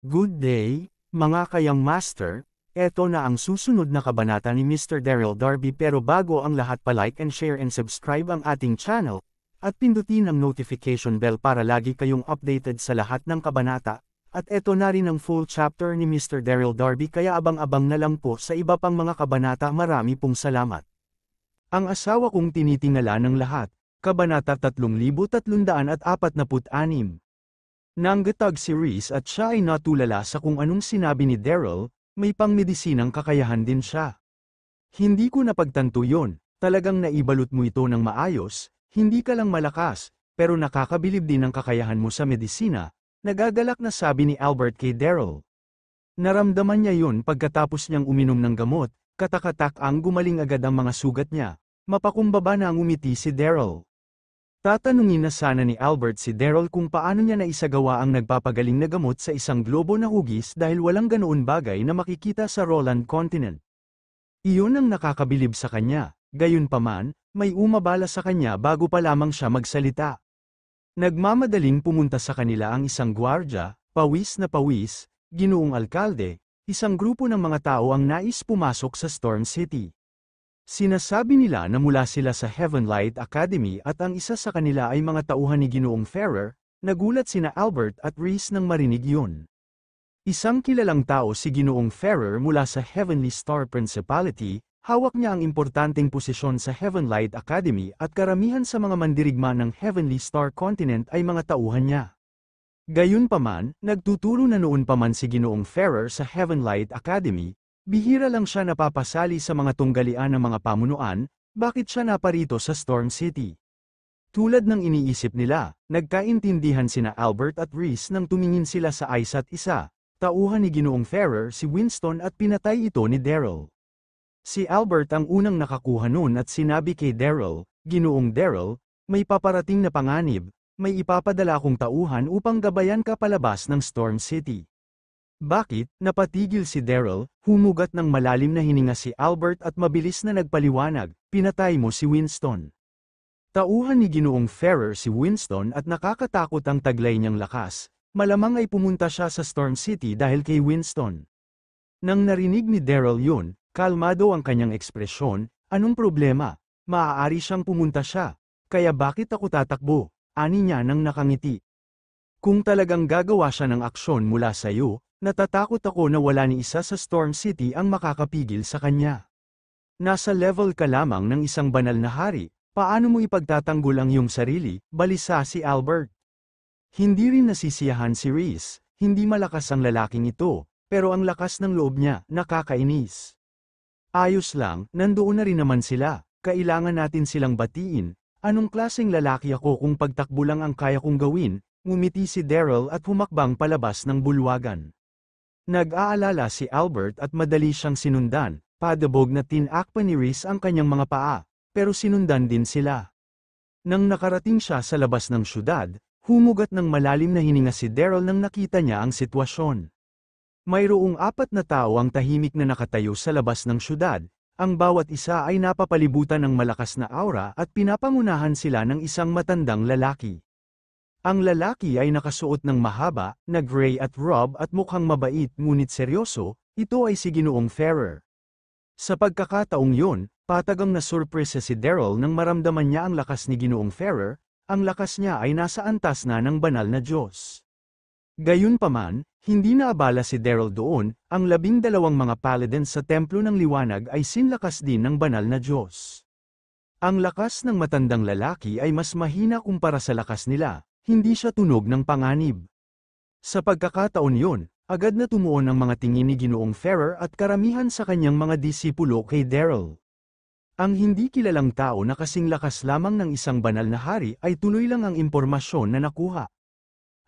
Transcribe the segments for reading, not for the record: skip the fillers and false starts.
Good day, mga kayang master, eto na ang susunod na kabanata ni Mr. Daryl Darby pero bago ang lahat pa-like and share and subscribe ang ating channel, at pindutin ang notification bell para lagi kayong updated sa lahat ng kabanata, at eto na rin ang full chapter ni Mr. Daryl Darby kaya abang-abang na lang po sa iba pang mga kabanata. Marami pong salamat. Ang asawa kong tinitingala ng lahat, kabanata 3346. Nanggatag si Reese at siya ay natulala sa kung anong sinabi ni Daryl, may pangmedisinang kakayahan din siya. Hindi ko napagtanto yon, talagang naibalot mo ito ng maayos, hindi ka lang malakas, pero nakakabilib din ang kakayahan mo sa medisina, nagagalak na sabi ni Albert kay Daryl. Naramdaman niya yon pagkatapos niyang uminom ng gamot, katakatak ang gumaling agad ang mga sugat niya, mapakumbaba na ang umiti si Daryl. Tatanungin na sana ni Albert si Daryl kung paano niya naisagawa ang nagpapagaling na gamot sa isang globo na hugis dahil walang ganoon bagay na makikita sa Roland Continent. Iyon ang nakakabilib sa kanya, gayunpaman, may umabala sa kanya bago pa lamang siya magsalita. Nagmamadaling pumunta sa kanila ang isang gwardya, pawis na pawis, ginoong alkalde, isang grupo ng mga tao ang nais pumasok sa Storm City. Sinasabi nila na mula sila sa Heavenlight Academy at ang isa sa kanila ay mga tauhan ni Ginoong Ferrer. Nagulat sina Albert at Reese nang marinig yun. Isang kilalang tao si Ginoong Ferrer mula sa Heavenly Star Principality, hawak niya ang importanteng posisyon sa Heavenlight Academy at karamihan sa mga mandirigma ng Heavenly Star Continent ay mga tauhan niya. Gayunpaman, nagtuturo na noon pa man si Ginoong Ferrer sa Heavenlight Academy. Bihira lang siya napapasali sa mga tunggalian ng mga pamunuan, bakit siya naparito sa Storm City? Tulad ng iniisip nila, nagkaintindihan sina Albert at Reese nang tumingin sila sa isa't isa, tauhan ni Ginoong Ferrer si Winston at pinatay ito ni Daryl. Si Albert ang unang nakakuha noon at sinabi kay Daryl, Ginoong Daryl, may paparating na panganib, may ipapadala kong tauhan upang gabayan ka palabas ng Storm City. Bakit? Napatigil si Daryl, humugat ng malalim na hininga si Albert at mabilis na nagpaliwanag, pinatay mo si Winston. Tauhan ni Ginoong Ferrer si Winston at nakakatakot ang taglay niyang lakas, malamang ay pumunta siya sa Storm City dahil kay Winston. Nang narinig ni Daryl yun, kalmado ang kanyang ekspresyon, anong problema? Maaari siyang pumunta siya, kaya bakit ako tatakbo? Ani niya nang nakangiti. Kung talagang gagawa siya ng aksyon mula sa iyo, natatakot ako na wala ni isa sa Storm City ang makakapigil sa kanya. Nasa level ka lamang ng isang banal na hari, paano mo ipagtatanggol ang iyong sarili, balisa si Albert. Hindi rin nasisiyahan si Reese, hindi malakas ang lalaking ito, pero ang lakas ng loob niya, nakakainis. Ayos lang, nandoon na rin naman sila, kailangan natin silang batiin, anong klaseng lalaki ako kung pagtakbo lang ang kaya kong gawin, ngumiti si Daryl at humakbang palabas ng bulwagan. Nag-aalala si Albert at madali siyang sinundan, padabog na tinakpan ni Reese ang kanyang mga paa, pero sinundan din sila. Nang nakarating siya sa labas ng syudad, humugat ng malalim na hininga si Daryl nang nakita niya ang sitwasyon. Mayroong 4 na tao ang tahimik na nakatayo sa labas ng syudad, ang bawat isa ay napapalibutan ng malakas na aura at pinapangunahan sila ng isang matandang lalaki. Ang lalaki ay nakasuot ng mahaba, na gray at robe at mukhang mabait ngunit seryoso, ito ay si Ginoong Ferrer. Sa pagkakataong yun, patagang nasurpresa si Daryl nang maramdaman niya ang lakas ni Ginoong Ferrer, ang lakas niya ay nasa antas na ng banal na Diyos. Gayunpaman, hindi naabala si Daryl doon, ang 12 mga paladins sa Templo ng Liwanag ay sinlakas din ng banal na Diyos. Ang lakas ng matandang lalaki ay mas mahina kumpara sa lakas nila. Hindi siya tunog ng panganib. Sa pagkakataon yun, agad na tumuon ang mga tingin ni Ginoong Ferrer at karamihan sa kanyang mga disipulo kay Daryl. Ang hindi kilalang tao na kasing lakas lamang ng isang banal na hari ay tuloy lang ang impormasyon na nakuha.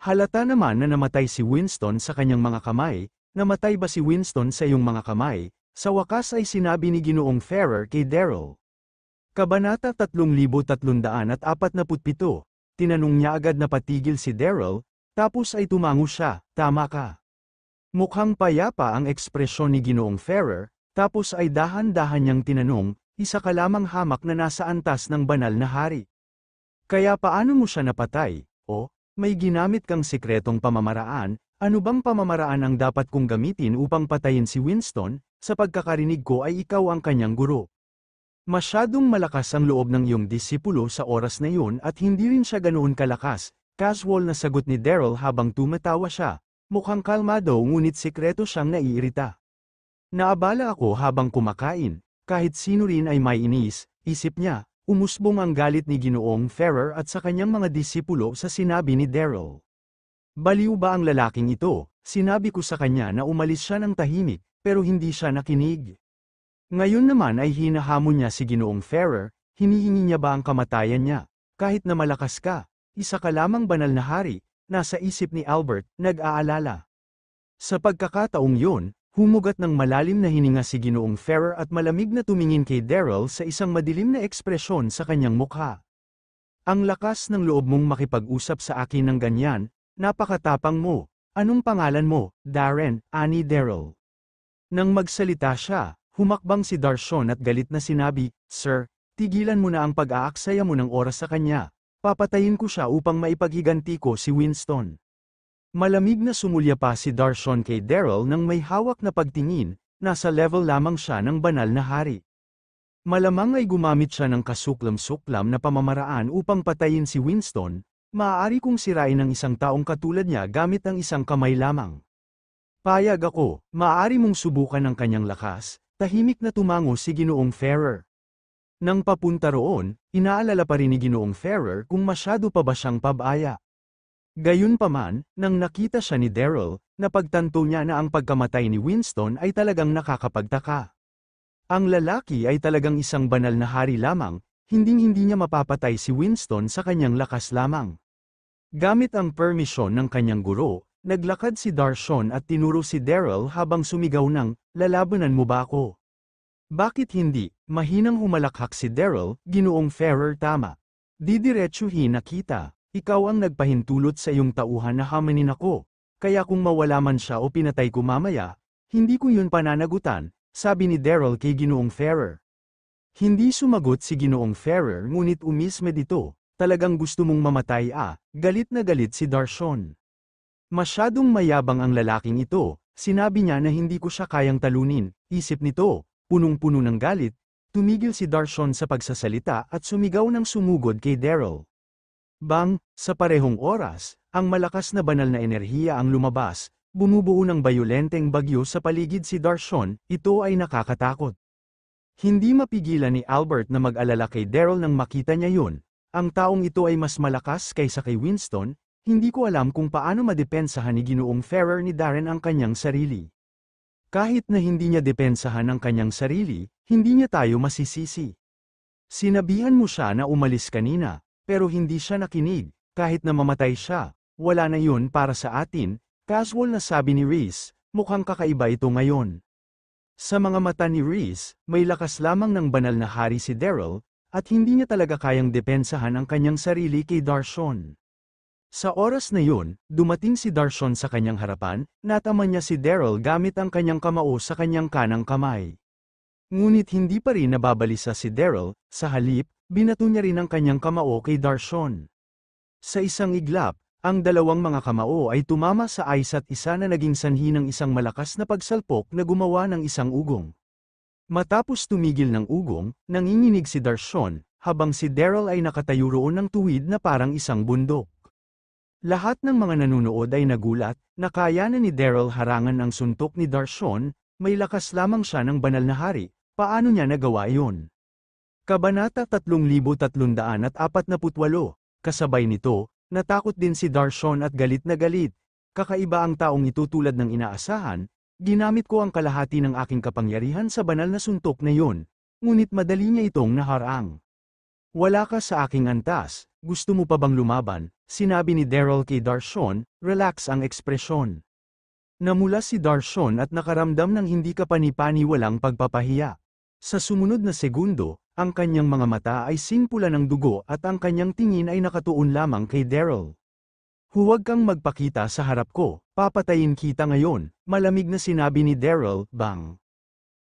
Halata naman na namatay si Winston sa kanyang mga kamay, namatay ba si Winston sa iyong mga kamay? Sa wakas ay sinabi ni Ginoong Ferrer kay Daryl. Kabanata 3347. Tinanong niya agad na patigil si Daryl, tapos ay tumango siya, tama ka. Mukhang payapa ang ekspresyon ni Ginoong Ferrer, tapos ay dahan-dahan niyang tinanong, isa ka lamang hamak na nasa antas ng banal na hari. Kaya paano mo siya napatay, o, may ginamit kang sikretong pamamaraan, Ano bang pamamaraan ang dapat kong gamitin upang patayin si Winston? Sa pagkakarinig ko ay ikaw ang kanyang guro. Masyadong malakas ang loob ng iyong disipulo sa oras na iyon at hindi rin siya ganoon kalakas, casual na sagot ni Daryl habang tumatawa siya. Mukhang kalmado ngunit sikreto siyang naiirita. Naabala ako habang kumakain, kahit sino rin ay may inis, isip niya, umusbong ang galit ni Ginoong Ferrer at sa kanyang mga disipulo sa sinabi ni Daryl. Baliw ba ang lalaking ito? Sinabi ko sa kanya na umalis siya ng tahimik, pero hindi siya nakinig. Ngayon naman ay hinahamon niya si Ginoong Ferrer, hinihingi niya ba ang kamatayan niya? Kahit na malakas ka, isa ka lamang banal na hari, nasa isip ni Albert, nag-aalala. Sa pagkakataong yun, humugat ng malalim na hininga si Ginoong Ferrer at malamig na tumingin kay Daryl sa isang madilim na ekspresyon sa kanyang mukha. Ang lakas ng loob mong makipag-usap sa akin ng ganyan, napakatapang mo. Anong pangalan mo, Darren? Ani Daryl. Nang magsalita siya, humakbang si Darshan at galit na sinabi, Sir, tigilan mo na ang pag-aaksaya mo ng oras sa kanya. Papatayin ko siya upang maipaghiganti ko si Winston. Malamig na sumulya pa si Darshan kay Daryl nang may hawak na pagtingin, nasa level lamang siya ng banal na hari. Malamang ay gumamit siya ng kasuklam-suklam na pamamaraan upang patayin si Winston, maaari kong sirain ang isang taong katulad niya gamit ang isang kamay lamang. Payag ako, maaari mong subukan ang kanyang lakas. Tahimik na tumango si Ginoong Ferrer. Nang papunta roon, inaalala pa rin ni Ginoong Ferrer kung masyado pa ba siyang pabaya. Gayunpaman, nang nakita siya ni Daryl, napagtanto niya na ang pagkamatay ni Winston ay talagang nakakapagtaka. Ang lalaki ay talagang isang banal na hari lamang, hinding-hindi niya mapapatay si Winston sa kanyang lakas lamang. Gamit ang permisyon ng kanyang guro, naglakad si Darshan at tinuro si Daryl habang sumigaw ng, lalabanan mo ba ako? Bakit hindi? Mahinang humalakhak si Daryl, Ginoong Ferrer tama. Didiretsuhin na kita, ikaw ang nagpahintulot sa iyong tauhan na hamanin ako, kaya kung mawala man siya o pinatay ko mamaya, hindi ko yun pananagutan, sabi ni Daryl kay Ginoong Ferrer. Hindi sumagot si Ginoong Ferrer ngunit umisme dito, talagang gusto mong mamatay galit na galit si Darshan. Masyadong mayabang ang lalaking ito, sinabi niya na hindi ko siya kayang talunin, isip nito, punong-puno ng galit, tumigil si Darshan sa pagsasalita at sumigaw ng sumugod kay Daryl. Bang, sa parehong oras, ang malakas na banal na enerhiya ang lumabas, bumubuo ng bayolenteng bagyo sa paligid si Darshan, ito ay nakakatakot. Hindi mapigilan ni Albert na mag-alala kay Daryl nang makita niya yun, ang taong ito ay mas malakas kaysa kay Winston. Hindi ko alam kung paano madepensahan ni Ginoong Ferrer ni Darren ang kanyang sarili. Kahit na hindi niya depensahan ang kanyang sarili, hindi niya tayo masisisi. Sinabihan mo siya na umalis kanina, pero hindi siya nakinig, kahit na mamatay siya, wala na yun para sa atin, casual na sabi ni Reese, mukhang kakaiba ito ngayon. Sa mga mata ni Reese, may lakas lamang ng banal na hari si Daryl, at hindi niya talaga kayang depensahan ang kanyang sarili kay Darshan. Sa oras na yun, dumating si Darshan sa kanyang harapan, nataman niya si Daryl gamit ang kanyang kamao sa kanyang kanang kamay. Ngunit hindi pa rin nababalisa si Daryl, sa halip, binato niya rin ang kanyang kamao kay Darshan. Sa isang iglap, ang dalawang mga kamao ay tumama sa isa't isa na naging sanhi ng isang malakas na pagsalpok na gumawa ng isang ugong. Matapos tumigil ng ugong, nanginginig si Darshan, habang si Daryl ay nakatayo roon ng tuwid na parang isang bundok. Lahat ng mga nanunood ay nagulat, na kaya na ni Daryl harangan ang suntok ni Darshan, may lakas lamang siya ng banal na hari, paano niya nagawa iyon? Kabanata 3348, kasabay nito, natakot din si Darshan at galit na galit, kakaiba ang taong ito tulad ng inaasahan, ginamit ko ang kalahati ng aking kapangyarihan sa banal na suntok na iyon, ngunit madali niya itong naharang. Wala ka sa aking antas, gusto mo pa bang lumaban? Sinabi ni Daryl kay Darshan, relax ang ekspresyon. Namula si Darshan at nakaramdam ng hindi kapani-pani walang pagpapahiya. Sa sumunod na segundo, ang kanyang mga mata ay sinpula ng dugo at ang kanyang tingin ay nakatuon lamang kay Daryl. Huwag kang magpakita sa harap ko, papatayin kita ngayon, malamig na sinabi ni Daryl, bang.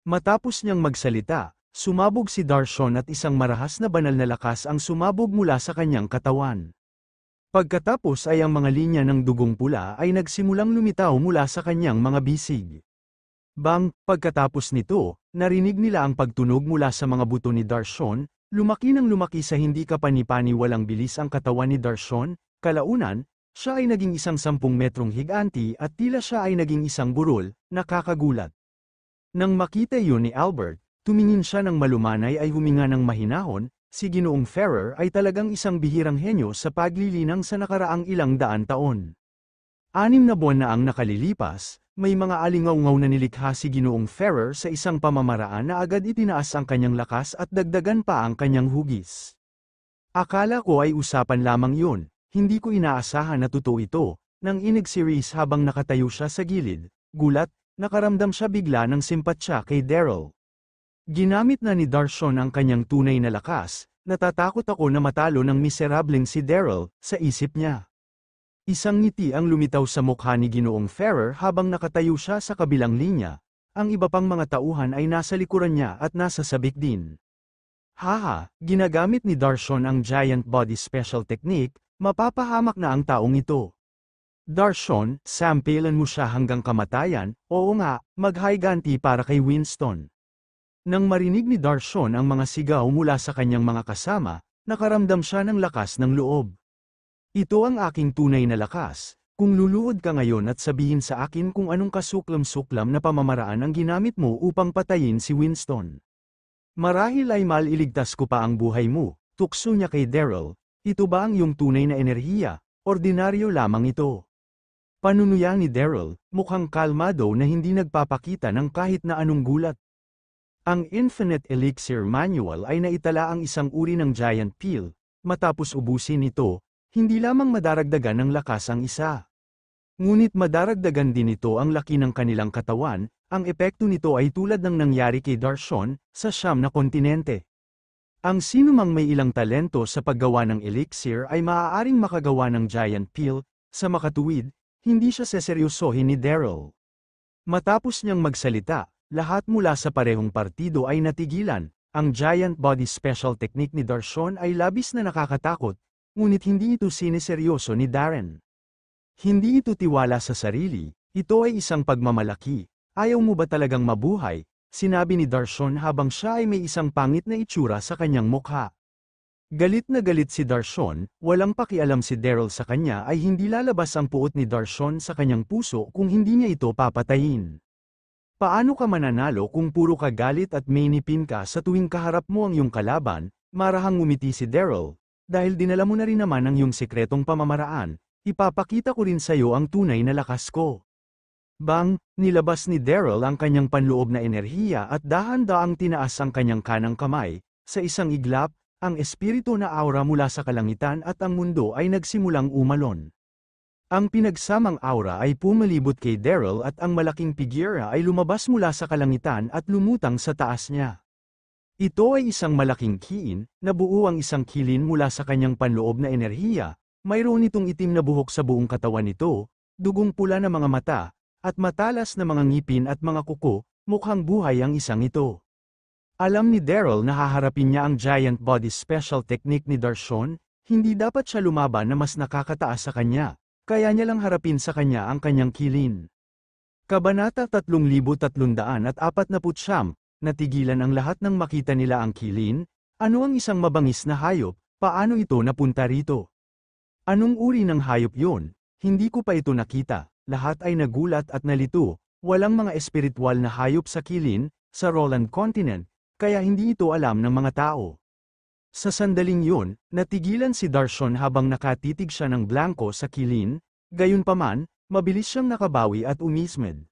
Matapos niyang magsalita, sumabog si Darshan at isang marahas na banal na lakas ang sumabog mula sa kanyang katawan. Pagkatapos ay ang mga linya ng dugong pula ay nagsimulang lumitaw mula sa kanyang mga bisig. Bang, pagkatapos nito, narinig nila ang pagtunog mula sa mga buto ni Darshan, lumaki ng lumaki sa hindi kapani-paniwalang bilis ang katawan ni Darshan, kalaunan, siya ay naging isang 10 metrong higanti at tila siya ay naging isang burol, nakakagulat. Nang makita yun ni Albert, tumingin siya ng malumanay ay huminga ng mahinahon, si Ginoong Ferrer ay talagang isang bihirang henyo sa paglilinang sa nakaraang ilang daan taon. 6 na buwan na ang nakalilipas, may mga alingaw-ngaw na nilikha si Ginoong Ferrer sa isang pamamaraan na agad itinaas ang kanyang lakas at dagdagan pa ang kanyang hugis. Akala ko ay usapan lamang yun, hindi ko inaasahan na totoo ito, nang inig si Reese habang nakatayo siya sa gilid, gulat, nakaramdam siya bigla ng simpatsya kay Daryl. Ginamit na ni Darshan ang kanyang tunay na lakas, natatakot ako na matalo ng miserableng si Daryl, sa isip niya. Isang ngiti ang lumitaw sa mukha ni Ginoong Ferrer habang nakatayo siya sa kabilang linya, ang iba pang mga tauhan ay nasa likuran niya at nasa sabik din. Haha, ginagamit ni Darshan ang Giant Body Special Technique, mapapahamak na ang taong ito. Darshan, sampilan mo siya hanggang kamatayan, oo nga, maghiganti para kay Winston. Nang marinig ni Darshan ang mga sigaw mula sa kanyang mga kasama, nakaramdam siya ng lakas ng loob. Ito ang aking tunay na lakas, kung luluhod ka ngayon at sabihin sa akin kung anong kasuklam-suklam na pamamaraan ang ginamit mo upang patayin si Winston. Marahil ay maliligtas ko pa ang buhay mo, tukso niya kay Daryl, ito ba ang iyong tunay na enerhiya, ordinaryo lamang ito. Panunuya ni Daryl, mukhang kalmado na hindi nagpapakita ng kahit na anong gulat. Ang Infinite Elixir Manual ay naitala ang isang uri ng giant pill, matapos ubusin ito, hindi lamang madaragdagan ng lakas ang isa. Ngunit madaragdagan din ito ang laki ng kanilang katawan, ang epekto nito ay tulad ng nangyari kay Darshan, sa 9 na kontinente. Ang sinumang may ilang talento sa paggawa ng elixir ay maaaring makagawa ng giant pill, sa makatuwid, hindi siya seseryosohin ni Daryl. Matapos niyang magsalita, lahat mula sa parehong partido ay natigilan, ang Giant Body Special Technique ni Darshan ay labis na nakakatakot, ngunit hindi ito siniseryoso ni Darren. Hindi ito tiwala sa sarili, ito ay isang pagmamalaki. Ayaw mo ba talagang mabuhay? Sinabi ni Darshan habang siya ay may isang pangit na itsura sa kanyang mukha. Galit na galit si Darshan, walang pakialam si Daryl sa kanya ay hindi lalabas ang puot ni Darshan sa kanyang puso kung hindi niya ito papatayin. Paano ka mananalo kung puro ka galit at mainipin ka sa tuwing kaharap mo ang iyong kalaban? Marahang ngumiti si Daryl. Dahil dinala mo na rin naman ang iyong sekretong pamamaraan, ipapakita ko rin sa iyo ang tunay na lakas ko. Bang, nilabas ni Daryl ang kanyang panloob na enerhiya at dahan-daang tinaas ang kanyang kanang kamay, sa isang iglap, ang espiritu na aura mula sa kalangitan at ang mundo ay nagsimulang umalon. Ang pinagsamang aura ay pumalibot kay Daryl at ang malaking figura ay lumabas mula sa kalangitan at lumutang sa taas niya. Ito ay isang malaking kiin, nabuo ang isang kilin mula sa kanyang panloob na enerhiya, mayroon itong itim na buhok sa buong katawan nito, dugong pula na mga mata, at matalas na mga ngipin at mga kuko, mukhang buhay ang isang ito. Alam ni Daryl na haharapin niya ang Giant Body Special Technique ni Darshan, hindi dapat siya lumaban na mas nakakataas sa kanya, kaya niya lang harapin sa kanya ang kanyang kilin. Kabanata 3349, natigilan ang lahat nang makita nila ang kilin. Ano ang isang mabangis na hayop, paano ito napunta rito? Anong uri ng hayop yon? Hindi ko pa ito nakita, lahat ay nagulat at nalito, walang mga espiritual na hayop sa kilin, sa Roland Continent, kaya hindi ito alam ng mga tao. Sa sandaling yun, natigilan si Darshan habang nakatitig siya ng blanko sa kilin, gayunpaman, mabilis siyang nakabawi at umismed.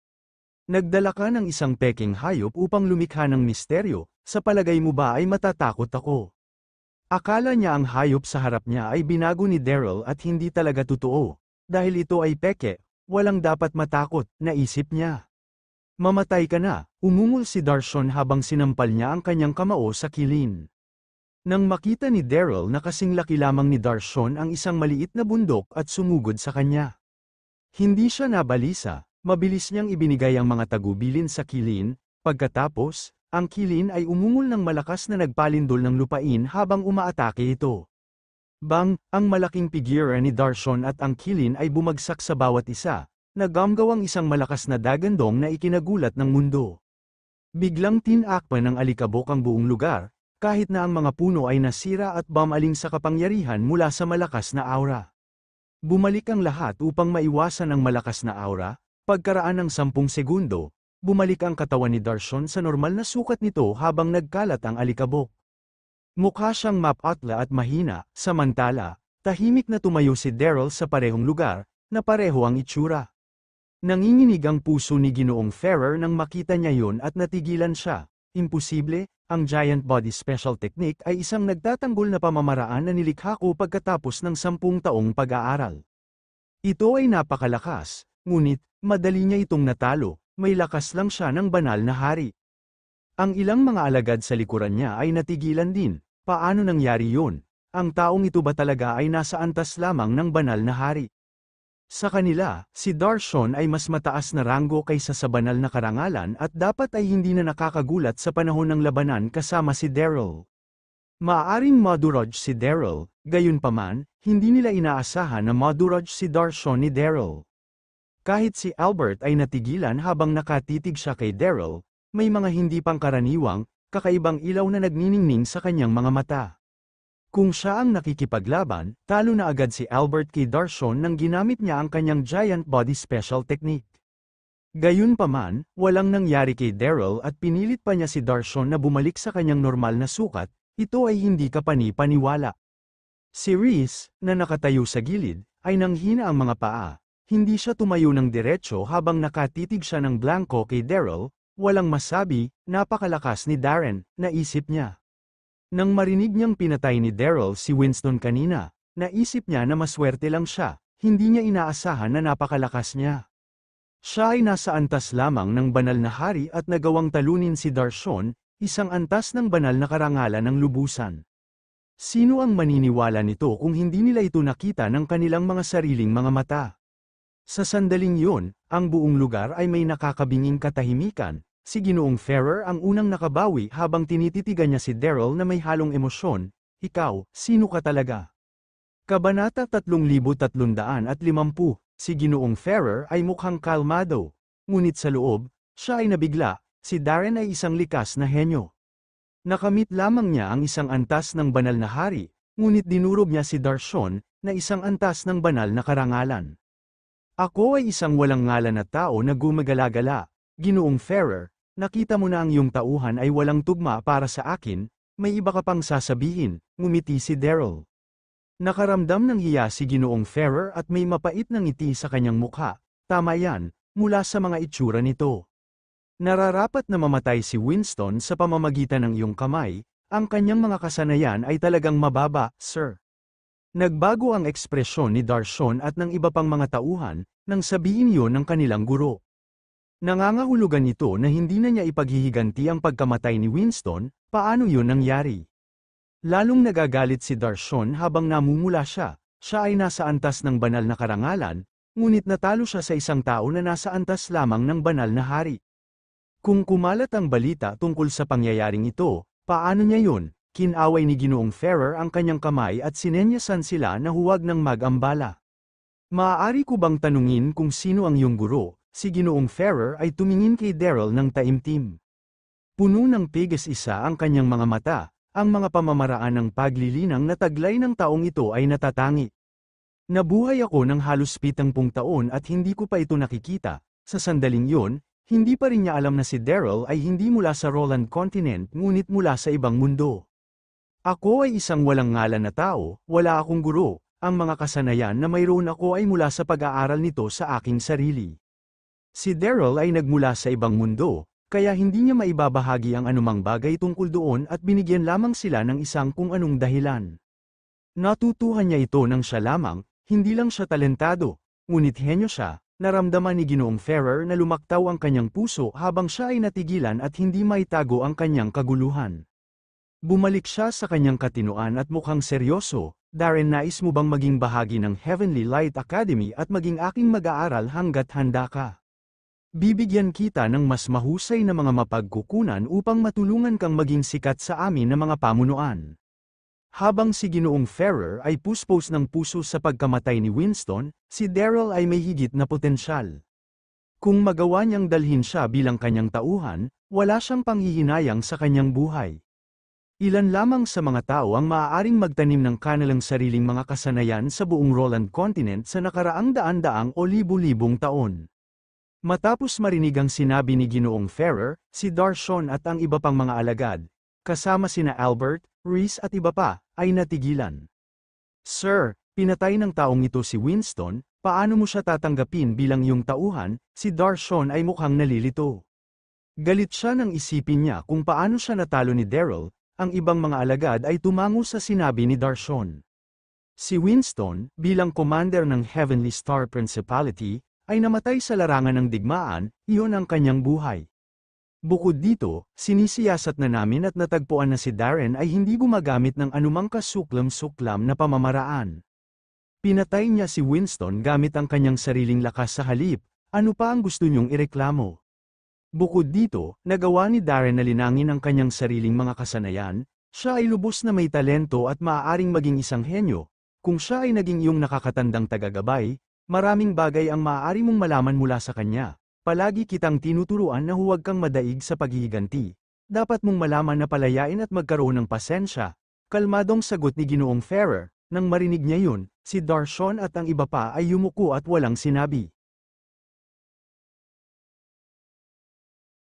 Nagdala ka ng isang peking hayop upang lumikha ng misteryo, sa palagay mo ba ay matatakot ako? Akala niya ang hayop sa harap niya ay binago ni Daryl at hindi talaga totoo. Dahil ito ay peke, walang dapat matakot, naisip niya. Mamatay ka na, umungol si Darshan habang sinampal niya ang kanyang kamao sa kilin. Nang makita ni Daryl na kasing laki lamang ni Darshan ang isang maliit na bundok at sumugod sa kanya. Hindi siya nabalisa. Mabilis niyang ibinigay ang mga tagubilin sa kilin, pagkatapos, ang kilin ay umungol ng malakas na nagpalindol ng lupain habang umaatake ito. Bang, ang malaking figura ni Darshan at ang kilin ay bumagsak sa bawat isa, nagamgawang isang malakas na dagandong na ikinagulat ng mundo. Biglang tinakpan ng alikabok ang buong lugar, kahit na ang mga puno ay nasira at bumaling sa kapangyarihan mula sa malakas na aura. Bumalik ang lahat upang maiwasan ang malakas na aura, pagkaraan ng 10 segundo, bumalik ang katawan ni Darshan sa normal na sukat nito habang nagkalat ang alikabok. Mukha siyang mapatla at mahina, samantala, tahimik na tumayo si Daryl sa parehong lugar, na pareho ang itsura. Nanginginig ang puso ni Ginoong Ferrer nang makita niya yon at natigilan siya. Imposible, ang Giant Body Special Technique ay isang nagtatanggol na pamamaraan na nilikha ko pagkatapos ng 10 taong pag-aaral. Ito ay napakalakas, ngunit, madali niya itong natalo, may lakas lang siya ng banal na hari. Ang ilang mga alagad sa likuran niya ay natigilan din. Paano nangyari yun? Ang taong ito ba talaga ay nasa antas lamang ng banal na hari? Sa kanila, si Darshan ay mas mataas na ranggo kaysa sa banal na karangalan at dapat ay hindi na nakakagulat sa panahon ng labanan kasama si Daryl. Maaaring madurog si Daryl, gayunpaman, hindi nila inaasahan na madurog si Darshan ni Daryl. Kahit si Albert ay natigilan habang nakatitig siya kay Daryl, may mga hindi pangkaraniwang, kakaibang ilaw na nagniningning sa kanyang mga mata. Kung siya ang nakikipaglaban, talo na agad si Albert kay Darshan nang ginamit niya ang kanyang Giant Body Special Technique. Gayunpaman, walang nangyari kay Daryl at pinilit pa niya si Darshan na bumalik sa kanyang normal na sukat, ito ay hindi kapani-paniwala. Si Reese, na nakatayo sa gilid, ay nanghina ang mga paa. Hindi siya tumayo ng diretso habang nakatitig siya ng blanko kay Daryl, walang masabi, napakalakas ni Darren, naisip niya. Nang marinig niyang pinatay ni Daryl si Winston kanina, naisip niya na maswerte lang siya, hindi niya inaasahan na napakalakas niya. Siya ay nasa antas lamang ng banal na hari at nagawang talunin si Darshan, isang antas ng banal na karangalan ng lubusan. Sino ang maniniwala nito kung hindi nila ito nakita ng kanilang mga sariling mga mata? Sa sandaling yun, ang buong lugar ay may nakakabinging katahimikan. Si Ginoong Ferrer ang unang nakabawi habang tinititigan niya si Daryl na may halong emosyon. Ikaw, sino ka talaga? Kabanata 3350. Si Ginoong Ferrer ay mukhang kalmado. Ngunit sa loob, siya ay nabigla. Si Darren ay isang likas na henyo. Nakamit lamang niya ang isang antas ng banal na hari, ngunit dinurog niya si Darshan, na isang antas ng banal na karangalan. Ako ay isang walang ngalan na tao na gumagala-gala, Ginoong Ferrer. Nakita mo na ang iyong tauhan ay walang tugma para sa akin, may iba ka pang sasabihin, ngumiti si Daryl. Nakaramdam ng hiya si Ginoong Ferrer at may mapait na ngiti sa kanyang mukha, tama yan, mula sa mga itsura nito. Nararapat na mamatay si Winston sa pamamagitan ng iyong kamay, ang kanyang mga kasanayan ay talagang mababa, sir. Nagbago ang ekspresyon ni Darshan at ng iba pang mga tauhan, nang sabihin yon ng kanilang guro. Nangangahulugan ito na hindi na niya ipaghihiganti ang pagkamatay ni Winston, paano yun nangyari? Lalong nagagalit si Darshan habang namumula siya ay nasa antas ng banal na karangalan, ngunit natalo siya sa isang tao na nasa antas lamang ng banal na hari. Kung kumalat ang balita tungkol sa pangyayaring ito, paano niya yun? Kinaway ni Ginoong Ferrer ang kanyang kamay at sinenyasan sila na huwag nang mag-ambala. Maaari ko bang tanungin kung sino ang iyong guro? Si Ginoong Ferrer ay tumingin kay Daryl ng taimtim. Puno ng pigas isa ang kanyang mga mata, ang mga pamamaraan ng paglilinang na taglay ng taong ito ay natatangi. Nabuhay ako ng halos 70 taon at hindi ko pa ito nakikita. Sa sandaling yun, hindi pa rin niya alam na si Daryl ay hindi mula sa Roland Continent ngunit mula sa ibang mundo. Ako ay isang walang ngalan na tao, wala akong guro, ang mga kasanayan na mayroon ako ay mula sa pag-aaral nito sa aking sarili. Si Daryl ay nagmula sa ibang mundo, kaya hindi niya maibabahagi ang anumang bagay tungkol doon at binigyan lamang sila ng isang kung anong dahilan. Natutuhan niya ito nang siya lamang, hindi lang siya talentado, ngunit henyo siya, naramdaman ni Ginoong Ferrer na lumaktaw ang kanyang puso habang siya ay natigilan at hindi maitago ang kanyang kaguluhan. Bumalik siya sa kanyang katinoan at mukhang seryoso. Darren, nais mo bang maging bahagi ng Heavenly Light Academy at maging aking mag-aaral hanggat handa ka? Bibigyan kita ng mas mahusay na mga mapagkukunan upang matulungan kang maging sikat sa amin na mga pamunuan. Habang si Ginoong Ferrer ay puspos ng puso sa pagkamatay ni Winston, si Daryl ay may higit na potensyal. Kung magawa niyang dalhin siya bilang kanyang tauhan, wala siyang panghihinayang sa kanyang buhay. Ilan lamang sa mga tao ang maaaring magtanim ng kanilang sariling mga kasanayan sa buong Roland Continent sa nakaraang daan-daang o libu-libong taon. Matapos marinig ang sinabi ni Ginoong Ferrer, si Darshon at ang iba pang mga alagad, kasama sina Albert, Reese at iba pa, ay natigilan. Sir, pinatay ng taong ito si Winston, paano mo siya tatanggapin bilang iyong tauhan? Si Darshon ay mukhang nalilito. Galit siya nang isipin niya kung paano siya natalo ni Daryl. Ang ibang mga alagad ay tumango sa sinabi ni Darshon. Si Winston, bilang commander ng Heavenly Star Principality, ay namatay sa larangan ng digmaan, iyon ang kanyang buhay. Bukod dito, sinisiyasat na namin at natagpuan na si Darren ay hindi gumagamit ng anumang kasuklam-suklam na pamamaraan. Pinatay niya si Winston gamit ang kanyang sariling lakas sa halip, ano pa ang gusto niyong ireklamo? Bukod dito, nagawa ni Darren na linangin ang kanyang sariling mga kasanayan, siya ay lubos na may talento at maaaring maging isang henyo. Kung siya ay naging iyong nakakatandang tagagabay, maraming bagay ang maaari mong malaman mula sa kanya. Palagi kitang tinuturuan na huwag kang madaig sa paghihiganti. Dapat mong malaman na palayain at magkaroon ng pasensya. Kalmadong sagot ni Ginoong Ferrer. Nang marinig niya yun, si Darshon at ang iba pa ay yumuko at walang sinabi.